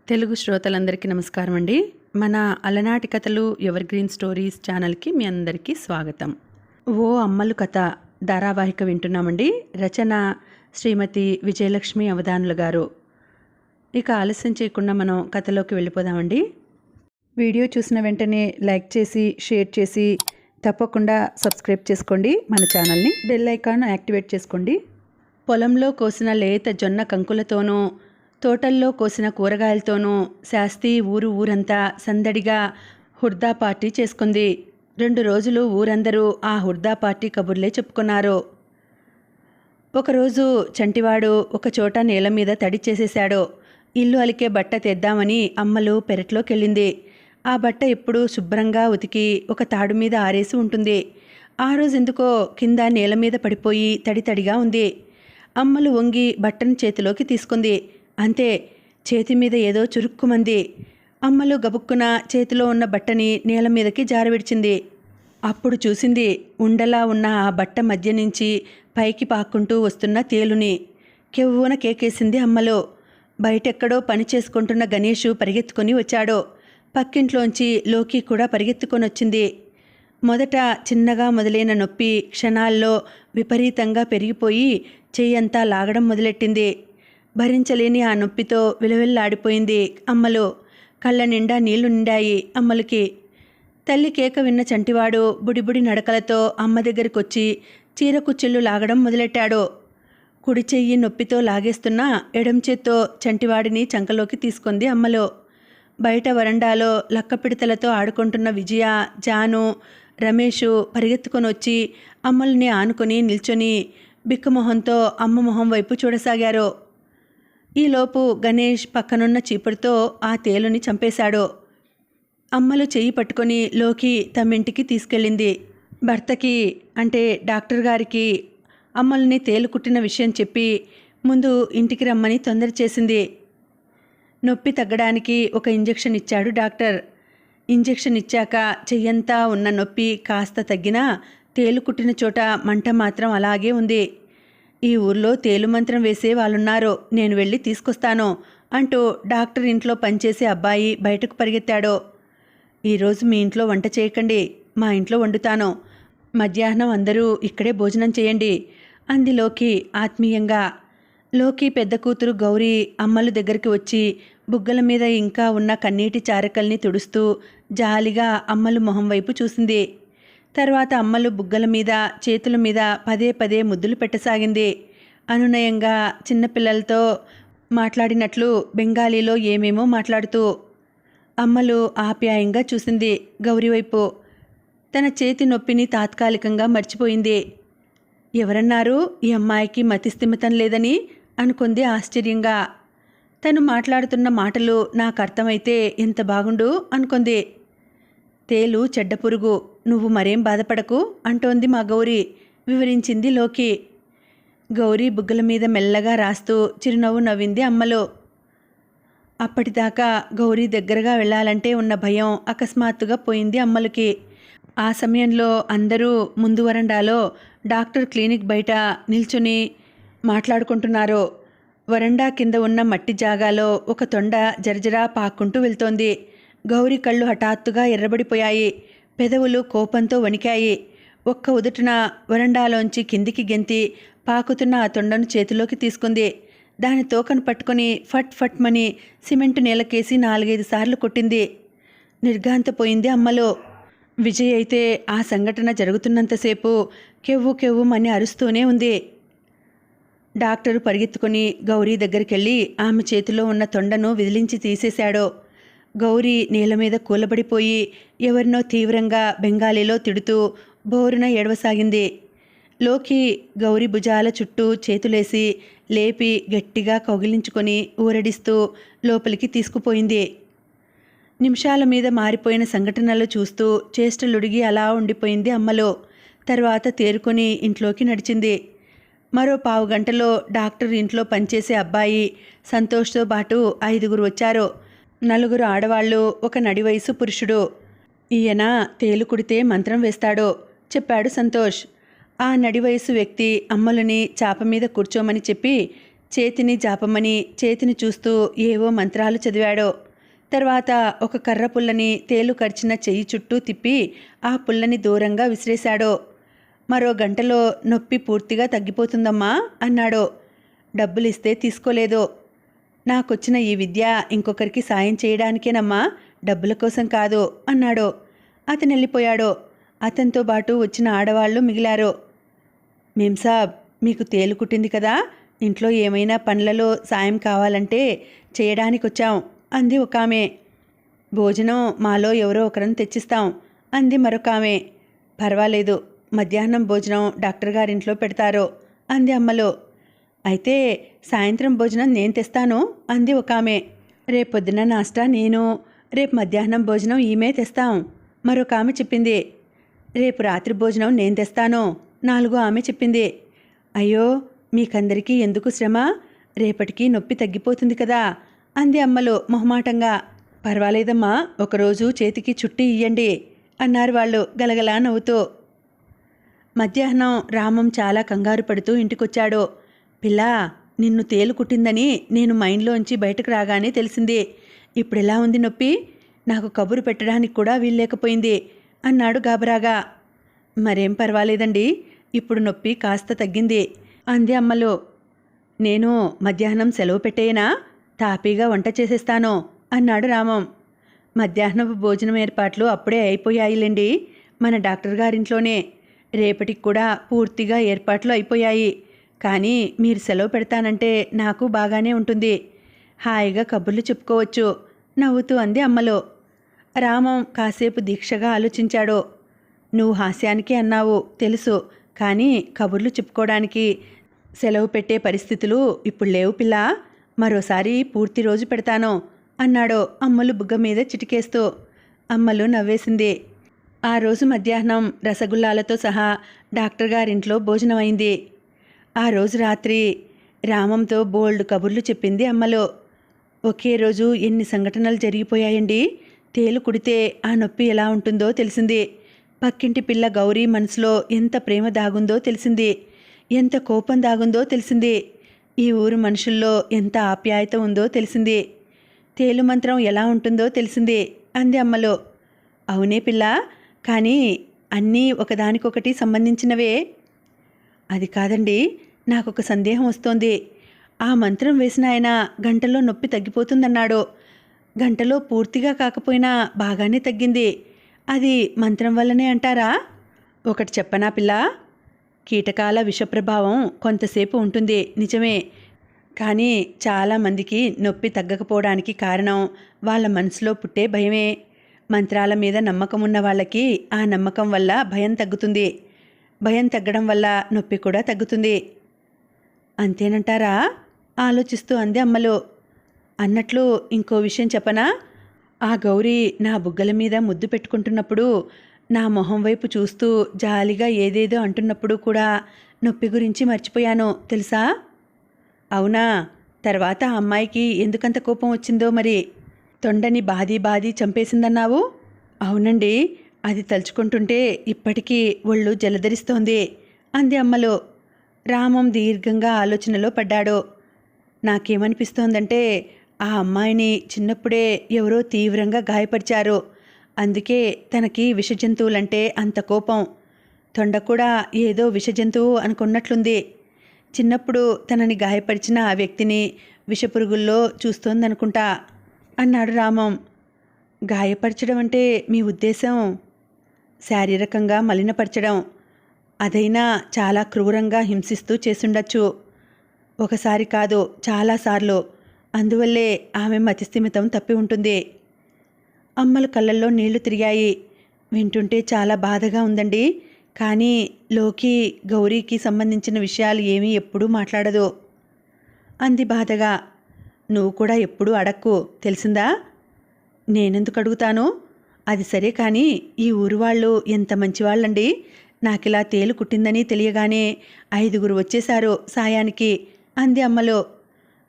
తెలుగు శ్రోతలందరికీ నమస్కారం అండి. మన అలనాటి కథలు ఎవర్ గ్రీన్ స్టోరీస్ ఛానల్కి మీ అందరికీ స్వాగతం. ఓ అమ్మలు కథ ధారావాహిక వింటున్నామండి. రచన శ్రీమతి విజయలక్ష్మి అవధానుల గారు. ఇక ఆలస్యం చేయకుండా మనం కథలోకి వెళ్ళిపోదామండి. వీడియో చూసిన వెంటనే లైక్ చేసి షేర్ చేసి తప్పకుండా సబ్స్క్రైబ్ చేసుకోండి. మన ఛానల్ని బెల్ ఐకాన్ యాక్టివేట్ చేసుకోండి. పొలంలో కోసిన లేత జొన్న కంకులతోనూ తోటల్లో కోసిన కూరగాయలతోనూ శాస్తి ఊరంతా సందడిగా హుర్దా పార్టీ చేసుకుంది. 2 రోజులు ఊరందరూ ఆ హుర్దా పార్టీ కబుర్లే చెప్పుకున్నారు. ఒకరోజు చంటివాడు ఒకచోట నేల మీద తడి చేసేశాడు. ఇల్లు అలికే బట్ట తెద్దామని అమ్మలు పెరట్లోకెళ్ళింది. ఆ బట్ట ఎప్పుడూ శుభ్రంగా ఉతికి ఒక తాడు మీద ఆరేసి ఉంటుంది. ఆ రోజెందుకో కింద నేల మీద పడిపోయి తడితడిగా ఉంది. అమ్మలు వంగి బట్టను చేతిలోకి తీసుకుంది. అంతే, చేతి మీద ఏదో చురుక్కుమంది. అమ్మలు గబుక్కున చేతిలో ఉన్న బట్టని నేల మీదకి జారవిడిచింది. అప్పుడు చూసింది ఉండలా ఉన్న ఆ బట్ట మధ్య నుంచి పైకి పాక్కుంటూ వస్తున్న తేలుని. కెవ్వున కేకేసింది అమ్మలు. బయటెక్కడో పని చేసుకుంటున్న గణేషు పరిగెత్తుకొని వచ్చాడు. పక్కింట్లోంచి లోకి కూడా పరిగెత్తుకొని వచ్చింది. మొదట చిన్నగా మొదలైన నొప్పి క్షణాల్లో విపరీతంగా పెరిగిపోయి చెయ్యంతా లాగడం మొదలెట్టింది. భరించలేని ఆ నొప్పితో విలవిల్లాడిపోయింది అమ్మలు. కళ్ళ నిండా నీళ్లు నిండాయి అమ్మలకి. తల్లి కేక విన్న చంటివాడు బుడిబుడి నడకలతో అమ్మ దగ్గరికొచ్చి చీర కుచ్చిళ్ళు లాగడం మొదలెట్టాడు. కుడి చెయ్యి నొప్పితో లాగేస్తున్న ఎడం చేత్తో చంటివాడిని చంకలోకి తీసుకుంది అమ్మలు. బయట వరండాలో లక్కపిడతలతో ఆడుకుంటున్న విజయ, జాను, రమేషు పరిగెత్తుకొని వచ్చి అమ్మల్ని ఆనుకొని నిల్చొని బిక్కమొహంతో అమ్మ మొహం వైపు చూడసాగారు. ఈలోపు గణేష్ పక్కనున్న చీపురుతో ఆ తేలుని చంపేశాడు. అమ్మలు చెయ్యి పట్టుకొని లోకి తమ్మింటికి తీసుకెళ్ళింది. భర్తకి అంటే డాక్టర్ గారికి అమ్మల్ని తేలు కుట్టిన విషయం చెప్పి ముందు ఇంటికి రమ్మని తొందర చేసింది. నొప్పి తగ్గడానికి ఒక ఇంజెక్షన్ ఇచ్చాడు డాక్టర్. ఇంజెక్షన్ ఇచ్చాక చెయ్యంతా ఉన్న నొప్పి కాస్త తగ్గినా తేలు కుట్టిన చోట మంట మాత్రం అలాగే ఉంది. ఈ ఊర్లో తేలు మంత్రం వేసే వాళ్ళున్నారు, నేను వెళ్ళి తీసుకొస్తాను అంటూ డాక్టర్ ఇంట్లో పనిచేసే అబ్బాయి బయటకు పరిగెత్తాడు. ఈరోజు మీ ఇంట్లో వంట చేయకండి, మా ఇంట్లో వండుతాను. మధ్యాహ్నం అందరూ ఇక్కడే భోజనం చేయండి అంది లోకి ఆత్మీయంగా. లోకి పెద్ద కూతురు గౌరీ అమ్మలు దగ్గరికి వచ్చి బుగ్గల మీద ఇంకా ఉన్న కన్నీటి చారకల్ని తుడుస్తూ జాలిగా అమ్మలు మొహం వైపు చూసింది. తర్వాత అమ్మలు బుగ్గల మీద చేతుల మీద పదే పదే ముద్దులు పెట్టసాగింది. అనునయంగా చిన్నపిల్లలతో మాట్లాడినట్లు బెంగాలీలో ఏమేమో మాట్లాడుతూ. అమ్మలు ఆప్యాయంగా చూసింది గౌరీ వైపు. తన చేతి నొప్పిని తాత్కాలికంగా మర్చిపోయింది. ఎవరన్నారు ఈ అమ్మాయికి మతిస్థిమితం లేదని అనుకుంది ఆశ్చర్యంగా. తను మాట్లాడుతున్న మాటలు నాకు అర్థమైతే ఎంత బాగుండు అనుకుంది. తేలు చెడ్డ పురుగు, నువ్వు మరేం బాధపడకు అంటోంది మా గౌరీ వివరించింది లోకి. గౌరీ బుగ్గల మీద మెల్లగా రాస్తూ చిరునవ్వు నవ్వింది అమ్మలో. అప్పటిదాకా గౌరీ దగ్గరగా వెళ్ళాలంటే ఉన్న భయం అకస్మాత్తుగా పోయింది అమ్మలకి. ఆ సమయంలో అందరూ ముందు వరండాలో డాక్టర్ క్లినిక్ బయట నిల్చుని మాట్లాడుకుంటున్నారు. వరండా కింద ఉన్న మట్టి జాగాలో ఒక తొండ జరజరా పాక్కుంటూ వెళ్తోంది. గౌరీ కళ్ళు హఠాత్తుగా ఎర్రబడిపోయాయి. పెదవులు కోపంతో వణికాయి. ఒక్క ఉదుటున వరండాలోంచి కిందికి గెంతి పాకుతున్న ఆ తొండను చేతిలోకి తీసుకుంది. దాని తోకను పట్టుకొని ఫట్ ఫట్మని సిమెంటు నేలకేసి 4-5 సార్లు కొట్టింది. నిర్ఘాంతపోయింది అమ్మలో. విజయ్ అయితే ఆ సంఘటన జరుగుతున్నంతసేపు కెవ్వు కెవ్వుమని అరుస్తూనే ఉంది. డాక్టరు పరిగెత్తుకొని గౌరీ దగ్గరికెళ్ళి ఆమె చేతిలో ఉన్న తొండను విదిలించి తీసేశాడు. గౌరీ నేల మీద కూలబడిపోయి ఎవరినో తీవ్రంగా బెంగాలీలో తిడుతూ బోరున ఏడవసాగింది. లోకి గౌరీ భుజాల చుట్టూ చేతులేసి లేపి గట్టిగా కౌగిలించుకొని ఊరడిస్తూ లోపలికి తీసుకుపోయింది. నిమిషాల మీద మారిపోయిన సంఘటనలు చూస్తూ చేష్టలుడిగి అలా ఉండిపోయింది అమ్మలో. తర్వాత తేరుకొని ఇంట్లోకి నడిచింది. మరో 15 గంటలో డాక్టర్ ఇంట్లో పనిచేసే అబ్బాయి సంతోష్తో పాటు 5గురు వచ్చారు. 4 ఆడవాళ్ళు, ఒక నడి వయసు పురుషుడు. ఈయన తేలు కుడితే మంత్రం వేస్తాడు చెప్పాడు సంతోష్. ఆ నడి వయసు వ్యక్తి అమ్మలని చాప మీద కూర్చోమని చెప్పి చేతిని జాపమని చేతిని చూస్తూ ఏవో మంత్రాలు చదివాడు. తర్వాత ఒక కర్ర పుల్లని తేలు కరిచిన చెయ్యి చుట్టూ తిప్పి ఆ పుల్లని దూరంగా విసిరేశాడు. మరో గంటలో నొప్పి పూర్తిగా తగ్గిపోతుందమ్మా అన్నాడు. డబ్బులిస్తే తీసుకోలేదు. నాకొచ్చిన ఈ విద్య ఇంకొకరికి సాయం చేయడానికేనమ్మా, డబ్బుల కోసం కాదు అన్నాడు. అతను వెళ్ళిపోయాడు. అతనితో పాటు వచ్చిన ఆడవాళ్లు మిగిలారు. మేంసాబ్, మీకు తేలు కుట్టింది కదా, ఇంట్లో ఏమైనా పనులలో సాయం కావాలంటే చేయడానికొచ్చాం అంది ఒక ఆమె. భోజనం మాలో ఎవరో ఒకరిని తెచ్చిస్తాం అంది మరొక ఆమె. పర్వాలేదు, మధ్యాహ్నం భోజనం డాక్టర్ గారింట్లో పెడతారు అంది అమ్మలో. అయితే సాయంత్రం భోజనం నేను తెస్తాను అంది ఒక ఆమె. రేపొద్దున నాస్టా నేను, రేపు మధ్యాహ్నం భోజనం ఈమె తెస్తాం మరొక ఆమె చెప్పింది. రేపు రాత్రి భోజనం నేను తెస్తాను నాలుగో ఆమె చెప్పింది. అయ్యో, మీకందరికీ ఎందుకు శ్రమ, రేపటికి నొప్పి తగ్గిపోతుంది కదా అంది అమ్మలు మొహమాటంగా. పర్వాలేదమ్మా, ఒకరోజు చేతికి చుట్టి ఇయ్యండి అన్నారు వాళ్ళు గలగలా నవ్వుతూ. మధ్యాహ్నం రామం చాలా కంగారు పడుతూ ఇంటికొచ్చాడు. పిల్లా, నిన్ను తేలు కుట్టిందని నేను మైండ్లోంచి బయటకు రాగానే తెలిసింది. ఇప్పుడెలా ఉంది నొప్పి? నాకు కబురు పెట్టడానికి కూడా వీల్లేకపోయింది అన్నాడు గాబరాగా. మరేం పర్వాలేదండి, ఇప్పుడు నొప్పి కాస్త తగ్గింది అంది అమ్మలు. నేను మధ్యాహ్నం సెలవు పెట్టేయనా, తాపీగా వంట చేసేస్తాను అన్నాడు రామం. మధ్యాహ్నపు భోజనం ఏర్పాట్లు అప్పుడే అయిపోయాయిలేండి, మన డాక్టర్ గారింట్లోనే. రేపటికి కూడా పూర్తిగా ఏర్పాట్లు అయిపోయాయి. కానీ మీరు సెలవు పెడతానంటే నాకు బాగానే ఉంటుంది, హాయిగా కబుర్లు చెప్పుకోవచ్చు నవ్వుతూ అంది అమ్మలో. రామం కాసేపు దీక్షగా ఆలోచించాడు. నువ్వు హాస్యానికి అన్నావు తెలుసు, కానీ కబుర్లు చెప్పుకోవడానికి సెలవు పెట్టే పరిస్థితులు ఇప్పుడు లేవు పిల్లా, మరోసారి పూర్తి రోజు పెడతాను అన్నాడు అమ్మలు బుగ్గ మీద చిటికేస్తూ. అమ్మలు నవ్వేసింది. ఆ రోజు మధ్యాహ్నం రసగుల్లాలతో సహా డాక్టర్ గారింట్లో భోజనం అయింది. ఆ రోజు రాత్రి రామంతో బోల్డ్ కబుర్లు చెప్పింది అమ్మలో. ఒకే రోజు ఎన్ని సంఘటనలు జరిగిపోయాయండి. తేలు కుడితే ఆ నొప్పి ఎలా ఉంటుందో తెలిసింది. పక్కింటి పిల్ల గౌరీ మనసులో ఎంత ప్రేమ దాగుందో తెలిసింది, ఎంత కోపం దాగుందో తెలిసింది. ఈ ఊరు మనుషుల్లో ఎంత ఆప్యాయత ఉందో తెలిసింది. తేలు మంత్రం ఎలా ఉంటుందో తెలిసింది అంది అమ్మలో. అవునే పిల్ల, కానీ అన్నీ ఒకదానికొకటి సంబంధించినవే. అది కాదండి, నాకొక సందేహం వస్తోంది. ఆ మంత్రం వేసిన ఆయన గంటలో నొప్పి తగ్గిపోతుందన్నాడు. గంటలో పూర్తిగా కాకపోయినా బాగానే తగ్గింది. అది మంత్రం వల్లనే అంటారా? ఒకటి చెప్పనా పిల్ల, కీటకాల విషప్రభావం కొంతసేపు ఉంటుంది నిజమే, కానీ చాలామందికి నొప్పి తగ్గకపోవడానికి కారణం వాళ్ళ మనసులో పుట్టే భయమే. మంత్రాల మీద నమ్మకం ఉన్న వాళ్ళకి ఆ నమ్మకం వల్ల భయం తగ్గుతుంది, భయం తగ్గడం వల్ల నొప్పి కూడా తగ్గుతుంది. అంతేనంటారా? ఆలోచిస్తూ అంది అమ్మలో. అన్నట్లు ఇంకో విషయం చెప్పనా? ఆ గౌరీ నా బుగ్గల మీద ముద్దు పెట్టుకుంటున్నప్పుడు, నా మొహం వైపు చూస్తూ జాలిగా ఏదేదో అంటున్నప్పుడు కూడా నొప్పి గురించి మర్చిపోయాను తెలుసా? అవునా? తర్వాత ఆ అమ్మాయికి ఎందుకంత కోపం వచ్చిందో మరి. తొండని బాదీ చంపేసిందన్నావు? అవునండి, అది తలుచుకుంటుంటే ఇప్పటికీ ఒళ్ళు జలధరిస్తోంది అంది అమ్మలో. రామం దీర్ఘంగా ఆలోచనలో పడ్డాడు. నాకేమనిపిస్తోందంటే ఆ అమ్మాయిని చిన్నప్పుడే ఎవరో తీవ్రంగా గాయపరిచారు, అందుకే తనకి విషజంతువులంటే అంత కోపం. తొండ కూడా ఏదో విషజంతువు అనుకున్నట్లుంది. చిన్నప్పుడు తనని గాయపరిచిన ఆ వ్యక్తిని విషపురుగుల్లో చూస్తోందనుకుంటా అన్నాడు రామం. గాయపరచడం అంటే మీ ఉద్దేశం? శారీరకంగా మలినపరచడం. అదైనా చాలా క్రూరంగా హింసిస్తూ చేసుండొచ్చు. ఒకసారి కాదు, చాలాసార్లు. అందువల్లే ఆమె మతిస్థిమితం తప్పి ఉంటుంది. అమ్మల కళ్ళల్లో నీళ్లు తిరిగాయి. వింటుంటే చాలా బాధగా ఉందండి, కానీ లోకి గౌరీకి సంబంధించిన విషయాలు ఏమీ ఎప్పుడూ మాట్లాడదు అంది బాధగా. నువ్వు కూడా ఎప్పుడూ అడక్కు, తెలిసిందా? నేనెందుకు అడుగుతాను? అది సరే, కానీ ఈ ఊరు వాళ్ళు ఎంత మంచివాళ్ళండి. నాకిలా తేలు కుట్టిందని తెలియగానే 5 వచ్చేశారు సాయానికి అంది అమ్మలో.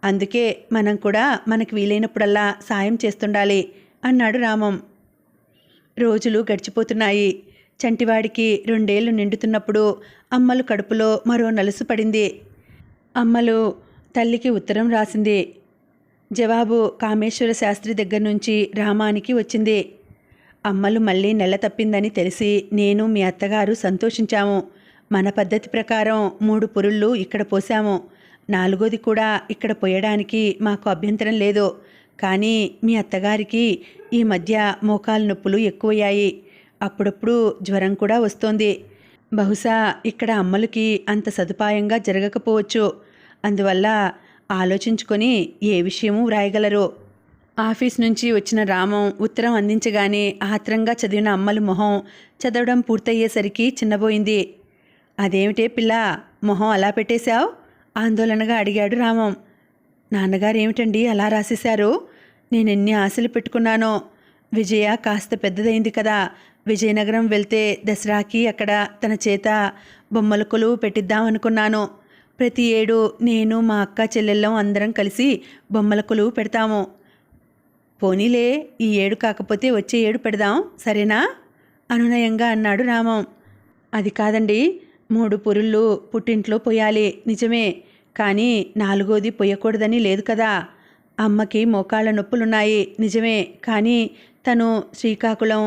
అందుకే మనం కూడా మనకు వీలైనప్పుడల్లా సాయం చేస్తుండాలి అన్నాడు రామం. రోజులు గడిచిపోతున్నాయి. చంటివాడికి 2 ఏళ్లు నిండుతున్నప్పుడు అమ్మలు కడుపులో మరో నలుసు పడింది. అమ్మలు తల్లికి ఉత్తరం రాసింది. జవాబు కామేశ్వర శాస్త్రి దగ్గర నుంచి రామానికి వచ్చింది. అమ్మలు మళ్ళీ నెల తప్పిందని తెలిసి నేను మీ అత్తగారు సంతోషించాము. మన పద్ధతి ప్రకారం 3 పురుళ్ళు ఇక్కడ పోసాము. 4వది కూడా ఇక్కడ పోయడానికి మాకు అభ్యంతరం లేదు. కానీ మీ అత్తగారికి ఈ మధ్య మోకాలు నొప్పులు ఎక్కువయ్యాయి. అప్పుడప్పుడు జ్వరం కూడా వస్తోంది. బహుశా ఇక్కడ అమ్మలకి అంత సదుపాయంగా జరగకపోవచ్చు. అందువల్ల ఆలోచించుకొని ఏ విషయమూ వ్రాయగలరు. ఆఫీస్ నుంచి వచ్చిన రామం ఉత్తరం అందించగానే ఆత్రంగా చదివిన అమ్మలు మొహం చదవడం పూర్తయ్యేసరికి చిన్నబోయింది. అదేమిటే పిల్ల, మొహం అలా పెట్టేశావు? ఆందోళనగా అడిగాడు రామం. నాన్నగారు ఏమిటండి అలా రాసేశారు? నేనెన్ని ఆశలు పెట్టుకున్నానో. విజయ కాస్త పెద్దదైంది కదా, విజయనగరం వెళ్తే దసరాకి అక్కడ తన చేత బొమ్మల కొలువు పెట్టిద్దామనుకున్నాను. ప్రతి ఏడు నేను మా అక్క చెల్లెళ్ళం అందరం కలిసి బొమ్మల కొలువు పెడతాము. పోనీలే, ఈ ఏడు కాకపోతే వచ్చే ఏడు పెడదాం, సరేనా? అనునయంగా అన్నాడు రామం. అది కాదండి, 3 పురుళ్ళు పుట్టింట్లో పొయ్యాలి నిజమే, కానీ 4వది పొయ్యకూడదని లేదు కదా. అమ్మకి మోకాళ్ళ నొప్పులున్నాయి నిజమే, కానీ తను శ్రీకాకుళం,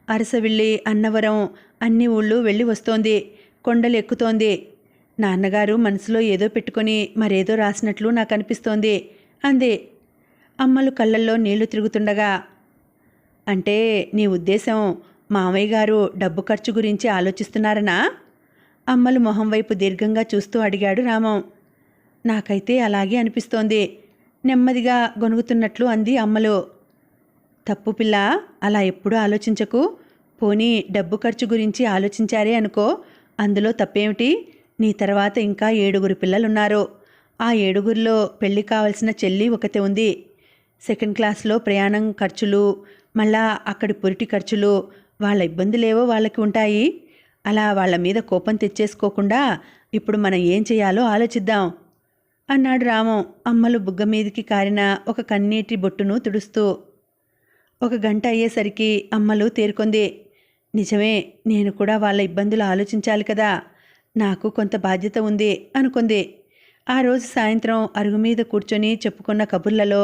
అరసవిల్లి, అన్నవరం అన్ని ఊళ్ళు వెళ్ళి వస్తోంది, కొండలు ఎక్కుతోంది. నాన్నగారు మనసులో ఏదో పెట్టుకొని మరేదో రాసినట్లు నాకు అనిపిస్తోంది అంది. అమ్మలు కళ్ళల్లో నీళ్లు తిరుగుతుండగా, అంటే నీ ఉద్దేశం మామయ్య గారు డబ్బు ఖర్చు గురించి ఆలోచిస్తున్నారనా? అమ్మలు మొహం వైపు దీర్ఘంగా చూస్తూ అడిగాడు రామం. నాకైతే అలాగే అనిపిస్తోంది, నెమ్మదిగా గొనుగుతున్నట్లు అంది అమ్మలు. తప్పు పిల్ల, అలా ఎప్పుడూ ఆలోచించకు. పోనీ డబ్బు ఖర్చు గురించి ఆలోచించారే అనుకో, అందులో తప్పేమిటి? నీ తర్వాత ఇంకా 7 పిల్లలున్నారు. ఆ 7లో పెళ్లి కావలసిన చెల్లి ఒకతే ఉంది. 2nd క్లాస్లో ప్రయాణం ఖర్చులు, మళ్ళా అక్కడి పురిటి ఖర్చులు, వాళ్ళ ఇబ్బందులేవో వాళ్ళకి ఉంటాయి. అలా వాళ్ళ మీద కోపం తెచ్చేసుకోకుండా ఇప్పుడు మనం ఏం చేయాలో ఆలోచిద్దాం అన్నాడు రామం అమ్మలు బుగ్గ మీదికి కారిన ఒక కన్నీటి బొట్టును తుడుస్తూ. 1 గంట అయ్యేసరికి అమ్మలు తేరుకుంది. నిజమే, నేను కూడా వాళ్ళ ఇబ్బందులు ఆలోచించాలి కదా, నాకు కొంత బాధ్యత ఉంది అనుకుంది. ఆ రోజు సాయంత్రం అరుగు మీద కూర్చొని చెప్పుకున్న కబుర్లలో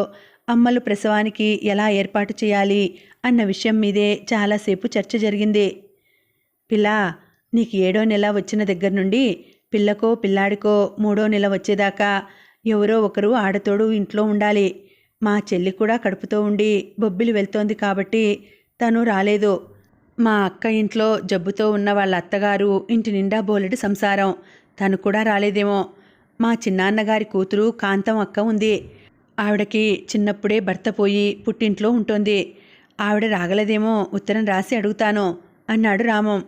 అమ్మలు ప్రసవానికి ఎలా ఏర్పాటు చేయాలి అన్న విషయం మీదే చాలాసేపు చర్చ జరిగింది. పిల్లా, నీకు 7వ నెల వచ్చిన దగ్గర నుండి పిల్లకో పిల్లాడికో 3వ నెల వచ్చేదాకా ఎవరో ఒకరు ఆడతోడు ఇంట్లో ఉండాలి. మా చెల్లి కూడా కడుపుతో ఉండి బొబ్బిలి వెళ్తోంది కాబట్టి తను రాలేదు. మా అక్క ఇంట్లో జబ్బుతో ఉన్న వాళ్ళ అత్తగారు ఇంటి నిండా బోలెడు సంసారం, తను కూడా రాలేదేమో. మా చిన్నాన్నగారి కూతురు కాంతం అక్క ఉంది. ఆవిడకి చిన్నప్పుడే భర్త పోయి పుట్టింట్లో ఉంటుంది. ఆవిడ రాగలదేమో, ఉత్తరం రాసి అడుగుతాను అన్నాడు రామం.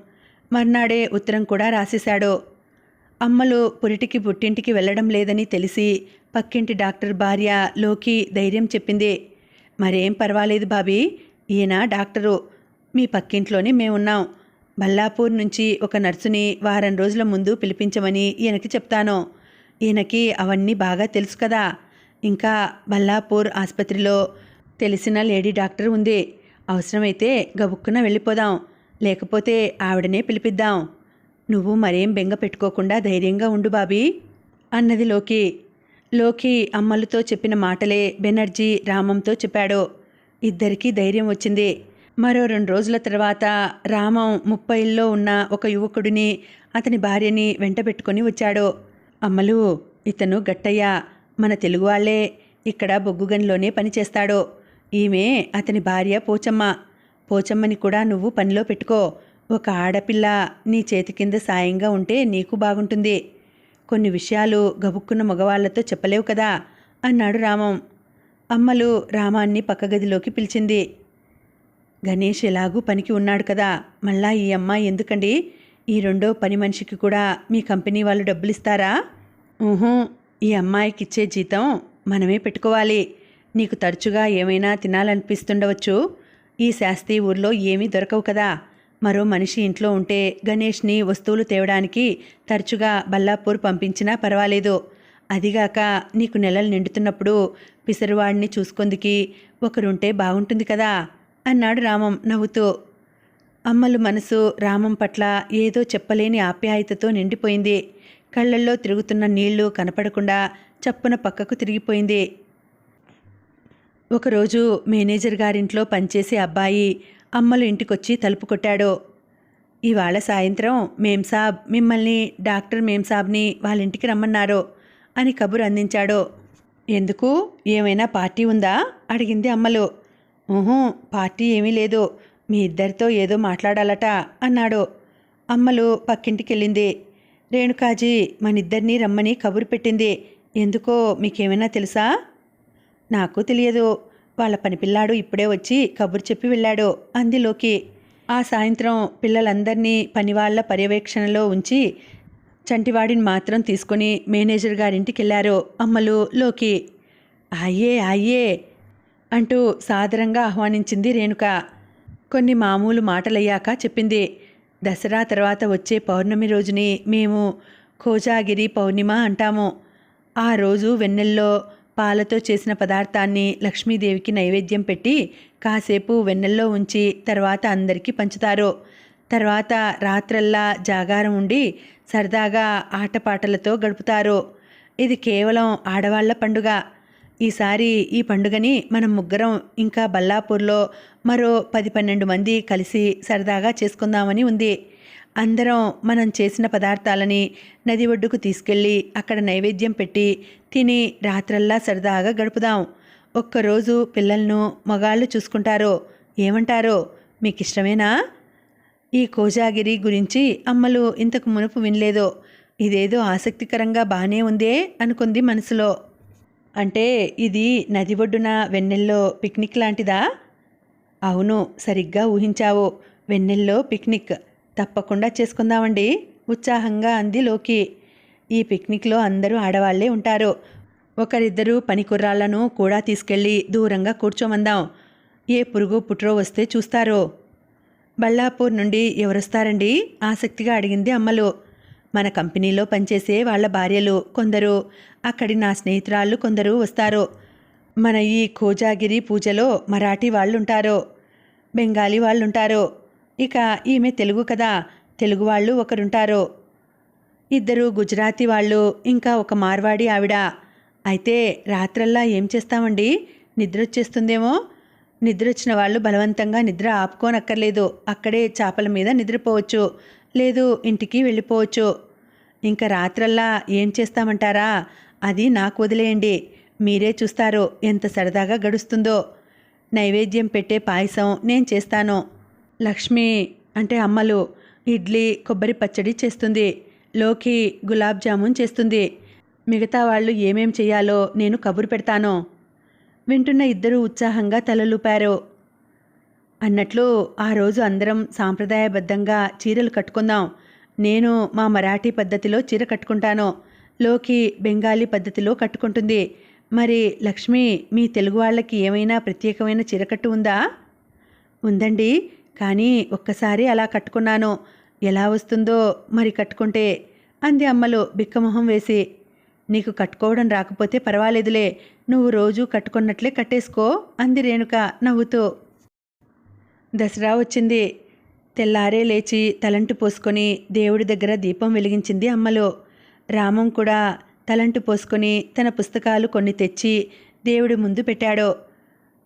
మర్నాడే ఉత్తరం కూడా రాసేశాడు. అమ్మలు పురిటికి పుట్టింటికి వెళ్ళడం లేదని తెలిసి పక్కింటి డాక్టర్ భార్య లోకి ధైర్యం చెప్పింది. మరేం పర్వాలేదు బాబీ, ఈయన డాక్టరు, మీ పక్కింట్లోనే మేమున్నాం. బల్లాపూర్ నుంచి ఒక నర్సుని వారం రోజుల ముందు పిలిపించమని ఈయనకి చెప్తాను. ఈయనకి అవన్నీ బాగా తెలుసు కదా. ఇంకా బల్లాపూర్ ఆసుపత్రిలో తెలిసిన లేడీ డాక్టర్ ఉంది. అవసరమైతే గబుక్కున వెళ్ళిపోదాం, లేకపోతే ఆవిడనే పిలిపిద్దాం. నువ్వు మరేం బెంగ పెట్టుకోకుండా ధైర్యంగా ఉండు బాబీ అన్నది లోకి. లోకి అమ్మలతో చెప్పిన మాటలే బెనర్జీ రామంతో చెప్పాడు. ఇద్దరికీ ధైర్యం వచ్చింది. మరో 2 రోజుల తర్వాత రామం 30లో ఉన్న ఒక యువకుడిని, అతని భార్యని వెంట పెట్టుకుని వచ్చాడు. అమ్మలు, ఇతను గట్టయ్య, మన తెలుగువాళ్లే, ఇక్కడ బొగ్గుగనిలోనే పనిచేస్తాడు. ఈమె అతని భార్య పోచమ్మ. పోచమ్మని కూడా నువ్వు పనిలో పెట్టుకో. ఒక ఆడపిల్ల నీ చేతి కింద సాయంగా ఉంటే నీకు బాగుంటుంది. కొన్ని విషయాలు గబుక్కున్న మగవాళ్లతో చెప్పలేవు కదా అన్నాడు రామం. అమ్మలు రామాన్ని పక్క గదిలోకి పిలిచింది. గణేష్ ఎలాగూ పనికి ఉన్నాడు కదా, మళ్ళా ఈ అమ్మాయి ఎందుకండి? ఈ 2వ పని మనిషికి కూడా మీ కంపెనీ వాళ్ళు డబ్బులిస్తారా? ఈ అమ్మాయికి ఇచ్చే జీతం మనమే పెట్టుకోవాలి. నీకు తరచుగా ఏమైనా తినాలనిపిస్తుండవచ్చు. ఈ శాస్త్రి ఊర్లో ఏమీ దొరకవు కదా. మరో మనిషి ఇంట్లో ఉంటే గణేష్ని వస్తువులు తేవడానికి తరచుగా బల్లాపూర్ పంపించినా పర్వాలేదు. అదిగాక నీకు నెలలు నిండుతున్నప్పుడు పిసరువాడిని చూసుకొందుకి ఒకరుంటే బాగుంటుంది కదా అన్నాడు రామం నవ్వుతూ. అమ్మలు మనసు రామం పట్ల ఏదో చెప్పలేని ఆప్యాయతతో నిండిపోయింది. కళ్ళల్లో తిరుగుతున్న నీళ్లు కనపడకుండా చప్పున పక్కకు తిరిగిపోయింది. ఒకరోజు మేనేజర్ గారింట్లో పనిచేసే అబ్బాయి అమ్మలు ఇంటికొచ్చి తలుపు కొట్టాడు. ఇవాళ సాయంత్రం మేంసాబ్ మిమ్మల్ని డాక్టర్ మేంసాబ్ని వాళ్ళ ఇంటికి రమ్మన్నారు అని కబురు అందించాడు. ఎందుకు, ఏమైనా పార్టీ ఉందా అడిగింది అమ్మలు. ఊహూ, పార్టీ ఏమీ లేదు, మీ ఇద్దరితో ఏదో మాట్లాడాలట అన్నాడు. అమ్మలు పక్కింటికెళ్ళింది. రేణుకాజీ మనిద్దరినీ రమ్మని కబురు పెట్టింది. ఎందుకో మీకేమైనా తెలుసా? నాకు తెలియదు, వాళ్ళ పనిపిల్లాడు ఇప్పుడే వచ్చి కబురు చెప్పి వెళ్ళాడు అంది లోకి. ఆ సాయంత్రం పిల్లలందరినీ పనివాళ్ల పర్యవేక్షణలో ఉంచి చంటివాడిని మాత్రం తీసుకుని మేనేజర్ గారింటికి వెళ్ళారు అమ్మలు లోకి. అయ్యే అయ్యే అంటూ సాదరంగా ఆహ్వానించింది రేణుక. కొన్ని మామూలు మాటలయ్యాక చెప్పింది. దసరా తర్వాత వచ్చే పౌర్ణమి రోజుని మేము కోజాగిరి పౌర్ణిమ అంటాము. ఆ రోజు వెన్నెల్లో పాలతో చేసిన పదార్థాన్ని లక్ష్మీదేవికి నైవేద్యం పెట్టి కాసేపు వెన్నెల్లో ఉంచి తర్వాత అందరికీ పంచుతారు. తర్వాత రాత్రల్లా జాగారం ఉండి సరదాగా ఆటపాటలతో గడుపుతారు. ఇది కేవలం ఆడవాళ్ల పండుగ. ఈసారి ఈ పండుగని మనం ముగ్గురం ఇంకా బల్లాపూర్లో మరో 10-12 మంది కలిసి సరదాగా చేసుకుందామని ఉంది. అందరం మనం చేసిన పదార్థాలని నది ఒడ్డుకు తీసుకెళ్ళి అక్కడ నైవేద్యం పెట్టి తిని రాత్రల్లా సరదాగా గడుపుదాం. ఒక్కరోజు పిల్లలను మగాళ్ళు చూసుకుంటారు. ఏమంటారో, మీకు ఇష్టమేనా? ఈ కోజాగిరి గురించి అమ్మలు ఇంతకు మునుపు వినలేదు. ఇదేదో ఆసక్తికరంగా బాగానే ఉందే అనుకుంది మనసులో. అంటే ఇది నది ఒడ్డున వెన్నెల్లో పిక్నిక్ లాంటిదా? అవును, సరిగ్గా ఊహించావు. వెన్నెల్లో పిక్నిక్ తప్పకుండా చేసుకుందామండి ఉత్సాహంగా అంది లోకి. ఈ పిక్నిక్లో అందరూ ఆడవాళ్లే ఉంటారు. ఒకరిద్దరు పనికుర్రాళ్లను కూడా తీసుకెళ్ళి దూరంగా కూర్చోమందాం. ఏ పురుగు పుట్రో వస్తే చూస్తారో. బళ్ళాపూర్ నుండి ఎవరొస్తారండి ఆసక్తిగా అడిగింది అమ్మలు. మన కంపెనీలో పనిచేసే వాళ్ళ భార్యలు కొందరు, అక్కడి నా స్నేహితురాళ్ళు కొందరు వస్తారు. మన ఈ కోజాగిరి పూజలో మరాఠీ వాళ్ళుంటారు, బెంగాలీ వాళ్ళుంటారు. ఇక ఈమె తెలుగు కదా, తెలుగు వాళ్ళు ఒకరుంటారు. 2 గుజరాతీ వాళ్ళు, ఇంకా ఒక మార్వాడి ఆవిడ. అయితే రాత్రల్లా ఏం చేస్తామండి? నిద్రొచ్చేస్తుందేమో. నిద్రొచ్చిన వాళ్ళు బలవంతంగా నిద్ర ఆపుకోనక్కర్లేదు. అక్కడే చాపల మీద నిద్రపోవచ్చు, లేదు ఇంటికి వెళ్ళిపోవచ్చు. ఇంకా రాత్రల్లా ఏం చేస్తామంటారా? అది నాకు వదిలేయండి, మీరే చూస్తారు ఎంత సరదాగా గడుస్తుందో. నైవేద్యం పెట్టే పాయసం నేను చేస్తాను. లక్ష్మి అంటే అమ్మలు ఇడ్లీ కొబ్బరి పచ్చడి చేస్తుంది. లోకి గులాబ్ జామున్ చేస్తుంది. మిగతా వాళ్ళు ఏమేం చేయాలో నేను కబురు పెడతాను. వింటున్న 2 ఉత్సాహంగా తలలూపారు. అన్నట్లు ఆ రోజు అందరం సాంప్రదాయబద్ధంగా చీరలు కట్టుకుందాం. నేను మా మరాఠీ పద్ధతిలో చీర కట్టుకుంటాను, లోకి బెంగాలీ పద్ధతిలో కట్టుకుంటుంది. మరి లక్ష్మి, మీ తెలుగు వాళ్ళకి ఏమైనా ప్రత్యేకమైన చీరకట్టు ఉందా? ఉందండి, కానీ ఒక్కసారి అలా కట్టుకున్నాను. ఎలా వస్తుందో మరి కట్టుకుంటే అంది అమ్మలు బిక్కమొహం వేసి. నీకు కట్టుకోవడం రాకపోతే పర్వాలేదులే, నువ్వు రోజూ కట్టుకున్నట్లే కట్టేసుకో అంది రేణుక నవ్వుతూ. దసరా వచ్చింది. తెల్లారే లేచి తలంటు పోసుకొని దేవుడి దగ్గర దీపం వెలిగించింది అమ్మలు. రామం కూడా తలంటు పోసుకొని తన పుస్తకాలు కొన్ని తెచ్చి దేవుడి ముందు పెట్టాడు.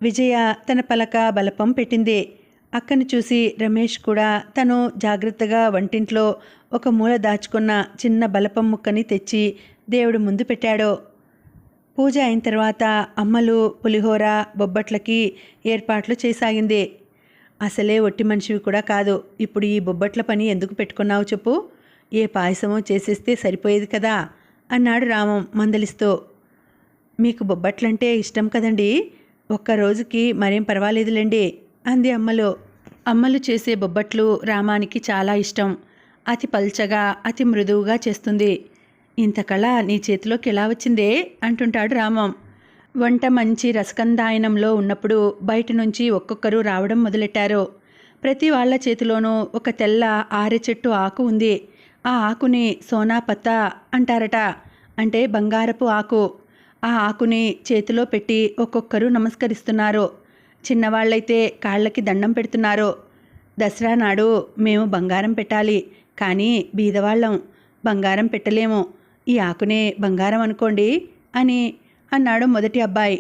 విజయ తన పలక బలపం పెట్టింది. అక్కను చూసి రమేష్ కూడా తను జాగ్రత్తగా వంటింట్లో ఒక మూల దాచుకున్న చిన్న బలపం ముక్కని తెచ్చి దేవుడి ముందు పెట్టాడు. పూజ అయిన తర్వాత అమ్మలు పులిహోర బొబ్బట్లకి ఏర్పాట్లు చేసాగింది. అసలే ఒట్టి మనిషివి కూడా కాదు, ఇప్పుడు ఈ బొబ్బట్ల పని ఎందుకు పెట్టుకున్నావు చెప్పు? ఏ పాయసమో చేసేస్తే సరిపోయేది కదా అన్నాడు రామం మందలిస్తూ. మీకు బొబ్బట్లంటే ఇష్టం కదండి, ఒక్కరోజుకి మరేం పర్వాలేదులేండి అంది అమ్మలు. అమ్మలు చేసే బొబ్బట్లు రామానికి చాలా ఇష్టం. అతి పల్చగా అతి మృదువుగా చేస్తుంది. ఇంత కళ నీ చేతిలోకి ఎలా వచ్చిందే అంటుంటాడు రామం. వంట మంచి రసకందాయనంలో ఉన్నప్పుడు బయట నుంచి ఒక్కొక్కరు రావడం మొదలెట్టారు. ప్రతి వాళ్ళ చేతిలోనూ ఒక తెల్ల ఆరె చెట్టు ఆకు ఉంది. ఆ ఆకుని సోనాపత్తా అంటారట, అంటే బంగారపు ఆకు. ఆ ఆకుని చేతిలో పెట్టి ఒక్కొక్కరు నమస్కరిస్తున్నారు. చిన్నవాళ్ళైతే కాళ్ళకి దండం పెడుతున్నారు. దసరా నాడు మేము బంగారం పెట్టాలి, కానీ బీదవాళ్ళం, బంగారం పెట్టలేము. ఈ ఆకునే బంగారం అనుకోండి అని అన్నాడు మొదటి అబ్బాయి.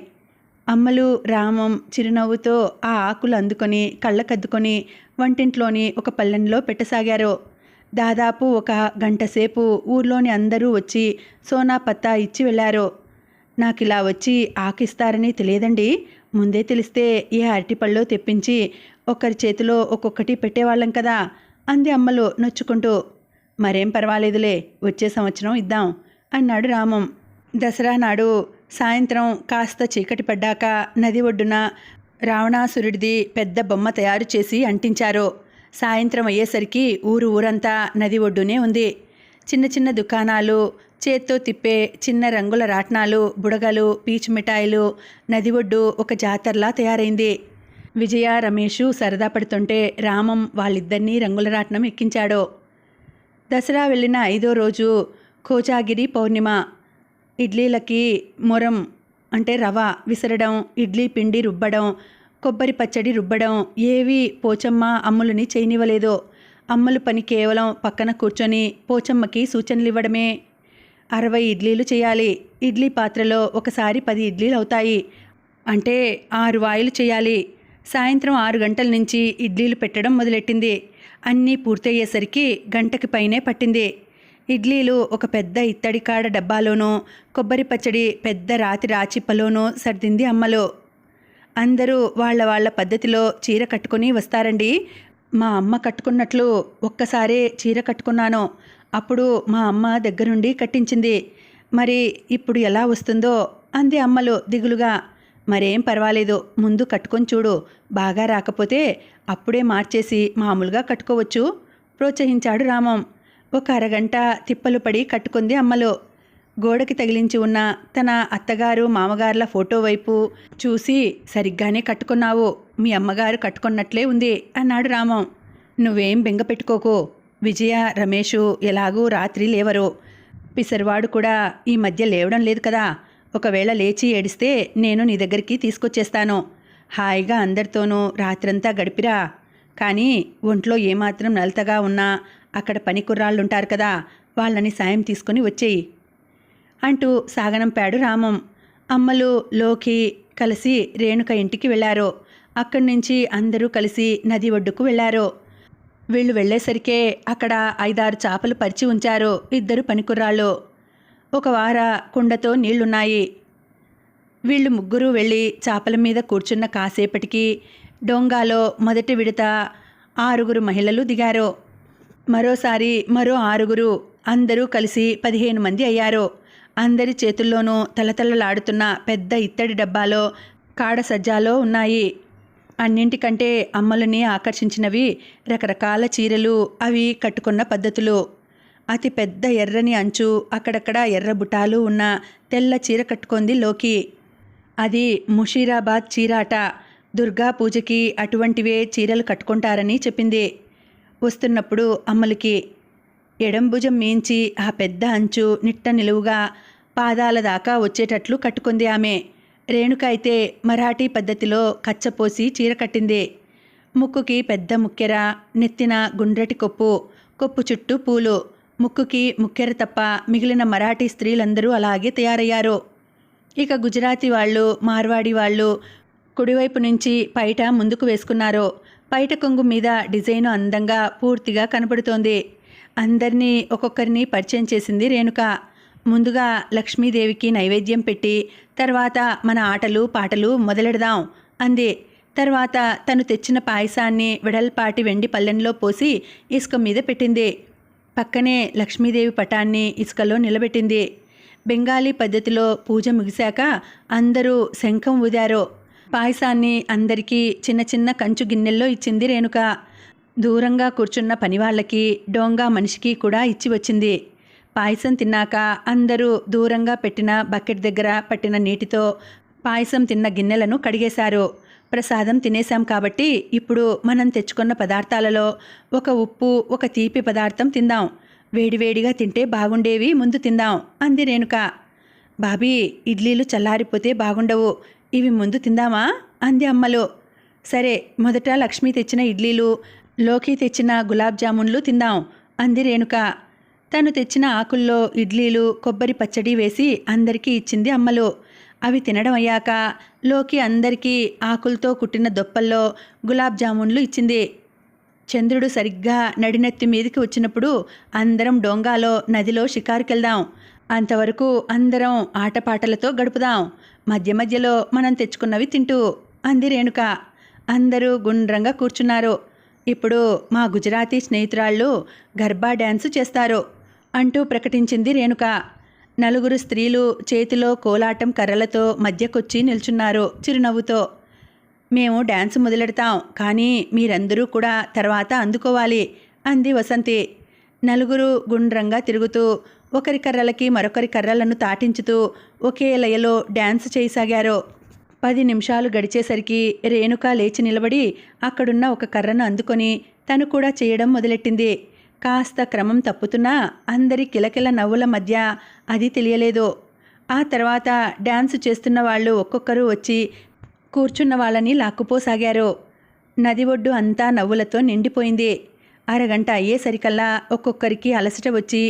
అమ్మలు రామం చిరునవ్వుతో ఆ ఆకులు అందుకొని కళ్ళకద్దుకొని వంటింట్లోని ఒక పళ్ళెంలో పెట్టసాగారు. దాదాపు ఒక గంటసేపు ఊర్లోని అందరూ వచ్చి సోనా పత్తా ఇచ్చి వెళ్ళారు. నాకిలా వచ్చి ఆకిస్తారని తెలియదండి. ముందే తెలిస్తే ఏ అరటిపళ్ళో తెప్పించి ఒకరి చేతిలో ఒక్కొక్కటి పెట్టేవాళ్ళం కదా అంది అమ్మలు నొచ్చుకుంటూ. మరేం పర్వాలేదులే, వచ్చే సంవత్సరం ఇద్దాం అన్నాడు రామం. దసరా నాడు సాయంత్రం కాస్త చీకటి పడ్డాక నది ఒడ్డున రావణాసురుడిది పెద్ద బొమ్మ తయారు చేసి అంటించారు. సాయంత్రం అయ్యేసరికి ఊరంతా నది ఒడ్డునే ఉంది. చిన్న చిన్న దుకాణాలు, చేత్తో తిప్పే చిన్న రంగుల రాట్నాలు, బుడగలు, పీచు మిఠాయిలు, నది ఒడ్డు ఒక జాతరలా తయారైంది. విజయ రమేషు సరదా పడుతుంటే రామం వాళ్ళిద్దరినీ రంగుల రాట్నం ఎక్కించాడు. దసరా వెళ్ళిన 5వ రోజు కోజాగిరి పౌర్ణిమ. ఇడ్లీలకి మొరం అంటే రవ విసరడం, ఇడ్లీ పిండి రుబ్బడం, కొబ్బరి పచ్చడి రుబ్బడం ఏవీ పోచమ్మ అమ్ములని చేయనివ్వలేదు. అమ్ముల పని కేవలం పక్కన కూర్చొని పోచమ్మకి సూచనలు ఇవ్వడమే. 60 ఇడ్లీలు చేయాలి. ఇడ్లీ పాత్రలో ఒకసారి 10 ఇడ్లీలు అవుతాయి. అంటే 6 వాయిలు చేయాలి. సాయంత్రం 6 గంటల నుంచి ఇడ్లీలు పెట్టడం మొదలెట్టింది. అన్నీ పూర్తయ్యేసరికి గంటకి పైనే పట్టింది. ఇడ్లీలు ఒక పెద్ద ఇత్తడి కాడ డబ్బాలోనూ, కొబ్బరి పచ్చడి పెద్ద రాతి రాచిప్పలోనూ సర్దింది అమ్మలు. అందరూ వాళ్ళ పద్ధతిలో చీర కట్టుకొని వస్తారండి. మా అమ్మ కట్టుకున్నట్లు ఒక్కసారే చీర కట్టుకున్నాను. అప్పుడు మా అమ్మ దగ్గరుండి కట్టించింది. మరి ఇప్పుడు ఎలా వస్తుందో అంది అమ్మలు దిగులుగా. మరేం పర్వాలేదు, ముందు కట్టుకొని చూడు. బాగా రాకపోతే అప్పుడే మార్చేసి మామూలుగా కట్టుకోవచ్చు ప్రోత్సహించాడు రామం. ఒక అరగంట తిప్పలు పడి కట్టుకుంది అమ్మలు. గోడకి తగిలించి ఉన్న తన అత్తగారు మామగారుల ఫోటో వైపు చూసి, సరిగ్గానే కట్టుకున్నావు, మీ అమ్మగారు కట్టుకున్నట్లే ఉంది అన్నాడు రామం. నువ్వేం బెంగ పెట్టుకోకు. విజయ రమేషు ఎలాగూ రాత్రి లేవరు. పిసరివాడు కూడా ఈ మధ్య లేవడం లేదు కదా. ఒకవేళ లేచి ఏడిస్తే నేను నీ దగ్గరికి తీసుకొచ్చేస్తాను. హాయిగా అందరితోనూ రాత్రంతా గడిపిరా. కానీ ఒంట్లో ఏమాత్రం నలతగా ఉన్నా అక్కడ పని కుర్రాళ్ళుంటారు కదా, వాళ్ళని సాయం తీసుకొని వచ్చేయి అంటూ సాగనంపాడు రామం. అమ్మలు లోకి కలిసి రేణుక ఇంటికి వెళ్ళారు. అక్కడి నుంచి అందరూ కలిసి నది ఒడ్డుకు వెళ్ళారు. వీళ్ళు వెళ్ళేసరికే అక్కడ 5-6 చాపలు పరిచి ఉంచారు 2 పనికుర్రాళ్ళు. ఒక వార కుండతో నీళ్లున్నాయి. వీళ్ళు ముగ్గురు వెళ్ళి చాపల మీద కూర్చున్న కాసేపటికి డోంగాలో మొదటి విడత 6 మహిళలు దిగారు. మరోసారి మరో 6, అందరూ కలిసి 15 మంది అయ్యారు. అందరి చేతుల్లోనూ తలతలలాడుతున్న పెద్ద ఇత్తడి డబ్బాలో కాడ సజ్జాలో ఉన్నాయి. అన్నింటికంటే అమ్మలని ఆకర్షించినవి రకరకాల చీరలు, అవి కట్టుకున్న పద్ధతులు. అతి పెద్ద ఎర్రని అంచు, అక్కడక్కడ ఎర్ర బుటాలు ఉన్న తెల్ల చీర కట్టుకుంది లోకి. అది ముషీరాబాద్ చీరాట. దుర్గా పూజకి అటువంటివే చీరలు కట్టుకుంటారని చెప్పింది. వస్తున్నప్పుడు అమ్మలకి ఎడంభుజం మించి ఆ పెద్ద అంచు నిట్ట నిలువుగా పాదాల దాకా వచ్చేటట్లు కట్టుకుంది ఆమె. రేణుక అయితే మరాఠీ పద్ధతిలో కచ్చపోసి చీర కట్టింది. ముక్కుకి పెద్ద ముక్కెర, నెత్తిన గుండ్రటి కొప్పు చుట్టూ పూలు. ముక్కుకి ముక్కెర తప్ప మిగిలిన మరాఠీ స్త్రీలందరూ అలాగే తయారయ్యారు. ఇక గుజరాతీ వాళ్ళు, మార్వాడి వాళ్ళు కుడివైపు నుంచి పైట ముందుకు వేసుకున్నారు. పైట కొంగు మీద డిజైను అందంగా పూర్తిగా కనపడుతోంది. అందరినీ ఒక్కొక్కరిని పరిచయం చేసింది రేణుక. ముందుగా లక్ష్మీదేవికి నైవేద్యం పెట్టి తర్వాత మన ఆటలు పాటలు మొదలెడదాం అంది. తర్వాత తను తెచ్చిన పాయసాన్ని వెడల్పాటి వెండి పళ్ళెంలో పోసి ఇసుక మీద పెట్టింది. పక్కనే లక్ష్మీదేవి పటాన్ని ఇసుకలో నిలబెట్టింది. బెంగాలీ పద్ధతిలో పూజ ముగిశాక అందరూ శంఖం ఊదారు. పాయసాన్ని అందరికీ చిన్న చిన్న కంచు గిన్నెల్లో ఇచ్చింది రేణుక. దూరంగా కూర్చున్న పనివాళ్లకి, డోంగా మనిషికి కూడా ఇచ్చి వచ్చింది. పాయసం తిన్నాక అందరూ దూరంగా పెట్టిన బకెట్ దగ్గర పట్టిన నీటితో పాయసం తిన్న గిన్నెలను కడిగేశారు. ప్రసాదం తినేశాం కాబట్టి ఇప్పుడు మనం తెచ్చుకున్న పదార్థాలలో ఒక ఉప్పు, ఒక తీపి పదార్థం తిందాం. వేడివేడిగా తింటే బాగుండేవి, ముందు తిందాం అంది రేణుక. బాబీ, ఇడ్లీలు చల్లారిపోతే బాగుండవు, ఇవి ముందు తిందామా అంది అమ్మలు. సరే, మొదట లక్ష్మి తెచ్చిన ఇడ్లీలు, లోకి తెచ్చిన గులాబ్ జామున్లు తిందాం అంది రేణుక. తను తెచ్చిన ఆకుల్లో ఇడ్లీలు కొబ్బరి పచ్చడి వేసి అందరికీ ఇచ్చింది అమ్మలు. అవి తినడం అయ్యాక లోకి అందరికీ ఆకులతో కుట్టిన దొప్పల్లో గులాబ్ జామున్లు ఇచ్చింది. చంద్రుడు సరిగ్గా నడినెత్తి మీదికి వచ్చినప్పుడు అందరం డోంగాలో నదిలో షికారుకెళ్దాం. అంతవరకు అందరం ఆటపాటలతో గడుపుదాం. మధ్య మధ్యలో మనం తెచ్చుకున్నవి తింటూ అంది రేణుక. అందరూ గుండ్రంగా కూర్చున్నారు. ఇప్పుడు మా గుజరాతీ స్నేహితురాళ్ళు గర్బా డ్యాన్సు చేస్తారు అంటూ ప్రకటించింది రేణుక. నలుగురు స్త్రీలు చేతిలో కోలాటం కర్రలతో మధ్యకొచ్చి నిల్చున్నారు చిరునవ్వుతో. మేము డ్యాన్స్ మొదలెడతాం, కానీ మీరందరూ కూడా తర్వాత అందుకోవాలి అంది వసంతి. నలుగురు గుండ్రంగా తిరుగుతూ ఒకరి కర్రలకి మరొకరి కర్రలను తాటించుతూ ఒకే లయలో డ్యాన్స్ చేయసాగారు. 10 నిమిషాలు గడిచేసరికి రేణుక లేచి నిలబడి అక్కడున్న ఒక కర్రను అందుకొని తను కూడా చేయడం మొదలెట్టింది. కాస్త క్రమం తప్పుతున్నా అందరి కిలకిల నవ్వుల మధ్య అది తెలియలేదు. ఆ తర్వాత డ్యాన్స్ చేస్తున్న వాళ్ళు ఒక్కొక్కరు వచ్చి కూర్చున్న వాళ్ళని లాక్కుపోసాగారు. నది ఒడ్డు అంతా నవ్వులతో నిండిపోయింది. అరగంట అయ్యేసరికల్లా ఒక్కొక్కరికి అలసట వచ్చి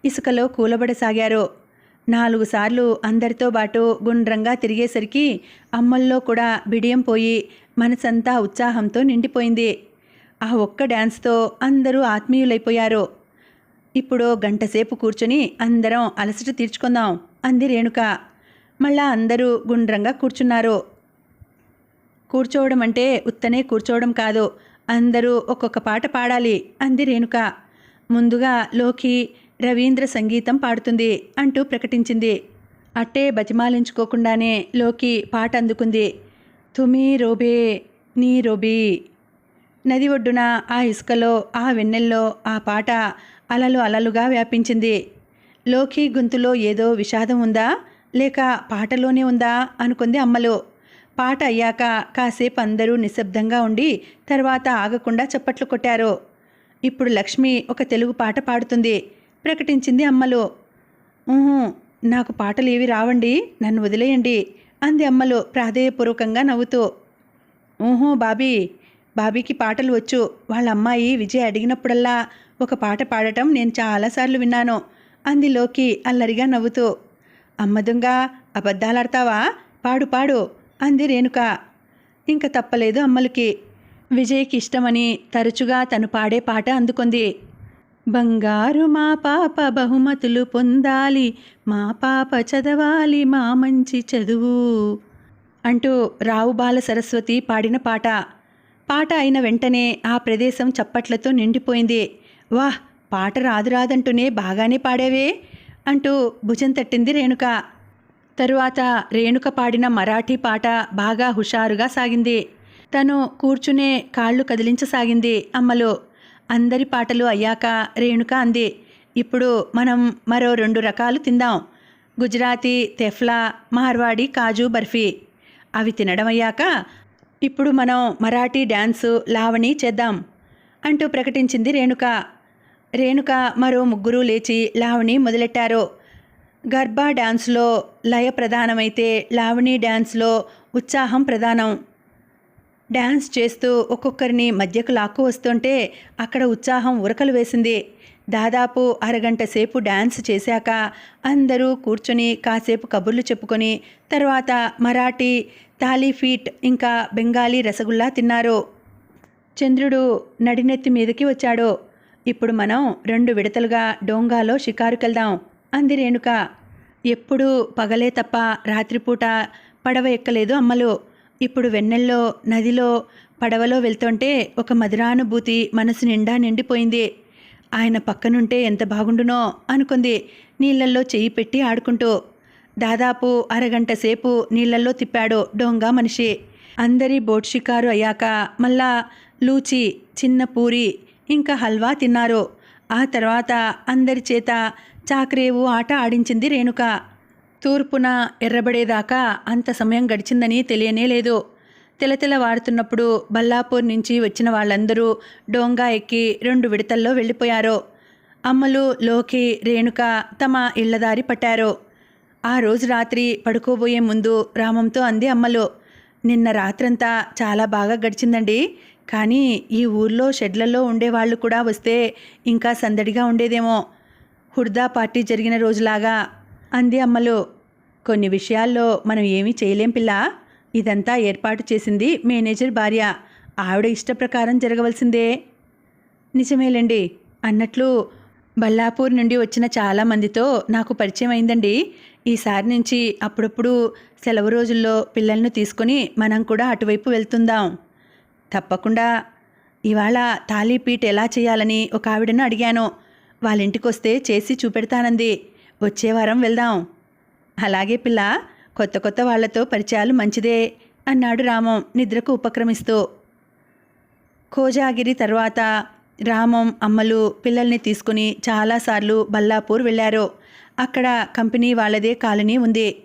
ఇసుకలో కూలబడసాగారు. 4 సార్లు అందరితో పాటు గుండ్రంగా తిరిగేసరికి అమ్మల్లో కూడా బిడియం పోయి మనసంతా ఉత్సాహంతో నిండిపోయింది. ఆ ఒక్క డ్యాన్స్తో అందరూ ఆత్మీయులైపోయారు. ఇప్పుడు గంటసేపు కూర్చొని అందరం అలసట తీర్చుకుందాం అంది రేణుక. మళ్ళా అందరూ గుండ్రంగా కూర్చున్నారు. కూర్చోవడం అంటే ఉత్తనే కూర్చోవడం కాదు, అందరూ ఒక్కొక్క పాట పాడాలి అంది రేణుక. ముందుగా లోకి రవీంద్ర సంగీతం పాడుతుంది అంటూ ప్రకటించింది. అట్టే బతిమాలించుకోకుండానే లోకి పాట అందుకుంది. తుమి రోబే నీ రోబీ. నది ఒడ్డున ఆ ఇసుకలో ఆ వెన్నెల్లో ఆ పాట అలలు అలలుగా వ్యాపించింది. లోకి గొంతులో ఏదో విషాదం ఉందా లేక పాటలోనే ఉందా అనుకుంది అమ్మలు. పాట అయ్యాక కాసేపు అందరూ నిశ్శబ్దంగా ఉండి తర్వాత ఆగకుండా చప్పట్లు కొట్టారు. ఇప్పుడు లక్ష్మి ఒక తెలుగు పాట పాడుతుంది ప్రకటించింది అమ్మలు. నాకు పాటలు ఏవి రావండి, నన్ను వదిలేయండి అంది అమ్మలు ప్రాధేయపూర్వకంగా నవ్వుతూ. బాబీకి పాటలు వచ్చు. వాళ్ళ అమ్మాయి విజయ్ అడిగినప్పుడల్లా ఒక పాట పాడటం నేను చాలాసార్లు విన్నాను అంది లోకి అల్లరిగా నవ్వుతూ. అమ్మ దొంగ, అబద్ధాలాడతావా? పాడు పాడు అంది రేణుక. ఇంక తప్పలేదు అమ్మలకి. విజయ్కి ఇష్టమని తరచుగా తను పాడే పాట అందుకుంది. బంగారు మా పాప బహుమతులు పొందాలి, మా పాప చదవాలి మా మంచి చదువు అంటూ రావు బాల సరస్వతి పాడిన పాట. పాట అయిన వెంటనే ఆ ప్రదేశం చప్పట్లతో నిండిపోయింది. వాహ్, పాట రాదంటూనే బాగానే పాడావే అంటూ భుజం తట్టింది రేణుక. తరువాత రేణుక పాడిన మరాఠీ పాట బాగా హుషారుగా సాగింది. తను కూర్చునే కాళ్ళు కదిలించసాగింది అమ్మలు. అందరి పాటలు అయ్యాక రేణుక అంది, ఇప్పుడు మనం మరో 2 రకాలు తిందాం. గుజరాతీ తెఫ్లా, మార్వాడి కాజు బర్ఫీ. అవి తినడం అయ్యాక ఇప్పుడు మనం మరాఠీ డ్యాన్సు లావణి చేద్దాం అంటూ ప్రకటించింది రేణుక. రేణుక మరో 3 లేచి లావణి మొదలెట్టారు. గర్బా డ్యాన్స్లో లయ ప్రధానమైతే లావణి డ్యాన్స్లో ఉత్సాహం ప్రధానం. డ్యాన్స్ చేస్తూ ఒక్కొక్కరిని మధ్యకు లాక్కు వస్తుంటే అక్కడ ఉత్సాహం ఉరకలు వేసింది. దాదాపు అరగంట సేపు డ్యాన్స్ చేశాక అందరూ కూర్చొని కాసేపు కబుర్లు చెప్పుకొని తర్వాత మరాఠీ తాలీఫీట్ ఇంకా బెంగాలీ రసగుల్లా తిన్నారు. చంద్రుడు నడినెత్తి మీదకి వచ్చాడు. ఇప్పుడు మనం 2 విడతలుగా డోంగాలో షికారుకెళ్దాం అంది రేణుక. ఎప్పుడూ పగలే తప్ప రాత్రిపూట పడవ ఎక్కలేదు అమ్మలు. ఇప్పుడు వెన్నెల్లో నదిలో పడవలో వెళ్తుంటే ఒక మధురానుభూతి మనసు నిండా నిండిపోయింది. ఆయన పక్కనుంటే ఎంత బాగుండునో అనుకుంది నీళ్లల్లో చెయ్యి పెట్టి ఆడుకుంటూ. దాదాపు అరగంట సేపు నీళ్లల్లో తిప్పాడు డోంగా మనిషి. అందరి బోట్ షికారు అయ్యాక మళ్ళా లూచి, చిన్న పూరి ఇంకా హల్వా తిన్నారు. ఆ తర్వాత అందరి చేత చాక్రేవు ఆట ఆడించింది రేణుక. తూర్పున ఎర్రబడేదాకా అంత సమయం గడిచిందని తెలియనే లేదు. తెలతెలవారుతున్నప్పుడు బల్లాపూర్ నుంచి వచ్చిన వాళ్ళందరూ డోంగా ఎక్కి 2 విడతల్లో వెళ్ళిపోయారు. అమ్మలు, లోకి, రేణుక తమ ఇళ్లదారి పట్టారు. ఆ రోజు రాత్రి పడుకోబోయే ముందు రామంతో అంది అమ్మలు, నిన్న రాత్రంతా చాలా బాగా గడిచిందండి. కానీ ఈ ఊర్లో షెడ్లలో ఉండేవాళ్ళు కూడా వస్తే ఇంకా సందడిగా ఉండేదేమో. హుర్దా పార్టీ జరిగిన రోజులాగా అంది అమ్మలు. కొన్ని విషయాల్లో మనం ఏమీ చేయలేం పిల్ల. ఇదంతా ఏర్పాటు చేసింది మేనేజర్ భార్య. ఆవిడ ఇష్టప్రకారం జరగవలసిందే. నిజమేలండి. అన్నట్లు బల్లాపూర్ నుండి వచ్చిన చాలామందితో నాకు పరిచయం అయిందండి. ఈసారి నుంచి అప్పుడప్పుడు సెలవు రోజుల్లో పిల్లలను తీసుకొని మనం కూడా అటువైపు వెళ్తుందాం. తప్పకుండా. ఇవాళ తాళీపీట్ ఎలా చేయాలని ఒక ఆవిడను అడిగాను. వాళ్ళ ఇంటికొస్తే చేసి చూపెడతానంది. వచ్చే వారం వెళ్దాం. అలాగే పిల్ల. కొత్త కొత్త వాళ్లతో పరిచయాలు మంచిదే అన్నాడు రామం నిద్రకు ఉపక్రమిస్తూ. కోజాగిరి తర్వాత రామం అమ్మలు పిల్లల్ని తీసుకుని చాలాసార్లు బల్లాపూర్ వెళ్ళారు. అక్కడ కంపెనీ వాళ్ళదే కాలనీ ఉంది.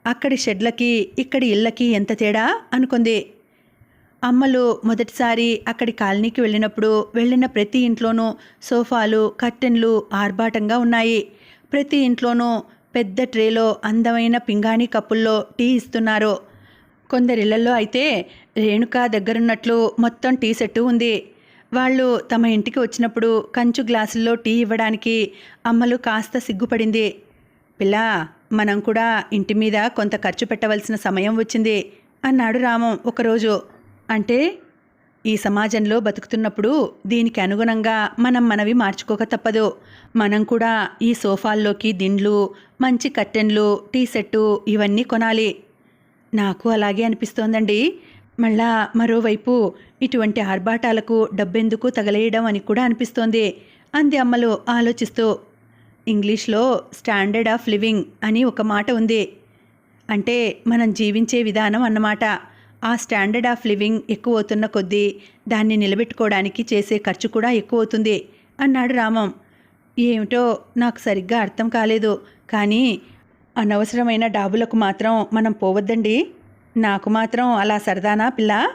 అక్కడి షెడ్లకి ఇక్కడి ఇళ్ళకి ఎంత తేడా అనుకుంది. అమ్మలు మొదటిసారి అక్కడి కాలనీకి వెళ్ళినప్పుడు వెళ్ళిన ప్రతి ఇంట్లోనూ సోఫాలు, కర్టెన్లు ఆర్భాటంగా ఉన్నాయి. ప్రతి ఇంట్లోనూ పెద్ద ట్రేలో అందమైన పింగాణీ కప్పుల్లో టీ ఇస్తున్నారు. కొందరిళ్లలో అయితే రేణుక దగ్గరున్నట్లు మొత్తం టీ సెట్టు ఉంది. వాళ్ళు తమ ఇంటికి వచ్చినప్పుడు కంచు గ్లాసుల్లో టీ ఇవ్వడానికి అమ్మలు కాస్త సిగ్గుపడింది. పిల్ల, మనం కూడా ఇంటి మీద కొంత ఖర్చు పెట్టవలసిన సమయం వచ్చింది అన్నాడు రామం ఒకరోజు. అంటే ఈ సమాజంలో బతుకుతున్నప్పుడు దీనికి అనుగుణంగా మనం మనవి మార్చుకోక తప్పదు. మనం కూడా ఈ సోఫాల్లోకి దిండ్లు, మంచి కర్టెన్లు, టీ సెట్టు ఇవన్నీ కొనాలి. నాకు అలాగే అనిపిస్తోందండి. మళ్ళా మరోవైపు ఇటువంటి ఆర్భాటాలకు డబ్బెందుకు తగలేయడం అని కూడా అనిపిస్తోంది అంది అమ్మలు ఆలోచిస్తూ. ఇంగ్లీష్లో స్టాండర్డ్ ఆఫ్ లివింగ్ అని ఒక మాట ఉంది. అంటే మనం జీవించే విధానం అన్నమాట. ఆ స్టాండర్డ్ ఆఫ్ లివింగ్ ఎక్కువ అవుతున్న కొద్దీ దాన్ని నిలబెట్టుకోవడానికి చేసే ఖర్చు కూడా ఎక్కువ అవుతుంది అన్నాడు రామం. ఏమిటో నాకు సరిగ్గా అర్థం కాలేదు. కానీ అనవసరమైన డాబులకు మాత్రం మనం పోవద్దండి. నాకు మాత్రం అలా సరదానా పిల్ల?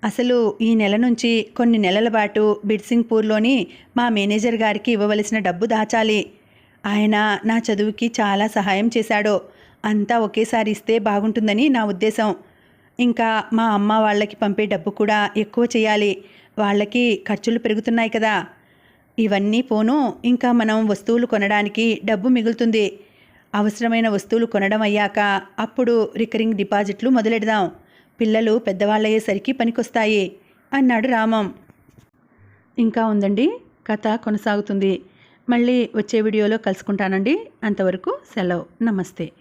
అసలు ఈ నెల నుంచి కొన్ని నెలల పాటు బిడ్సింగ్పూర్లోని మా మేనేజర్ గారికి ఇవ్వవలసిన డబ్బు దాచాలి. ఆయన నా చదువుకి చాలా సహాయం చేశాడు. అంతా ఒకేసారి ఇస్తే బాగుంటుందని నా ఉద్దేశం. ఇంకా మా అమ్మ వాళ్ళకి పంపే డబ్బు కూడా ఎక్కువ చేయాలి. వాళ్ళకి ఖర్చులు పెరుగుతున్నాయి కదా. ఇవన్నీ పోను ఇంకా మనం వస్తువులు కొనడానికి డబ్బు మిగులుతుంది. అవసరమైన వస్తువులు కొనడం అయ్యాక అప్పుడు రికరింగ్ డిపాజిట్లు మొదలెడదాం. పిల్లలు పెద్దవాళ్ళయ్యేసరికి పనికొస్తాయి అన్నాడు రామం. ఇంకా ఉందండి, కథ కొనసాగుతుంది. మళ్ళీ వచ్చే వీడియోలో కలుసుకుంటానండి. అంతవరకు సెలవు. నమస్తే.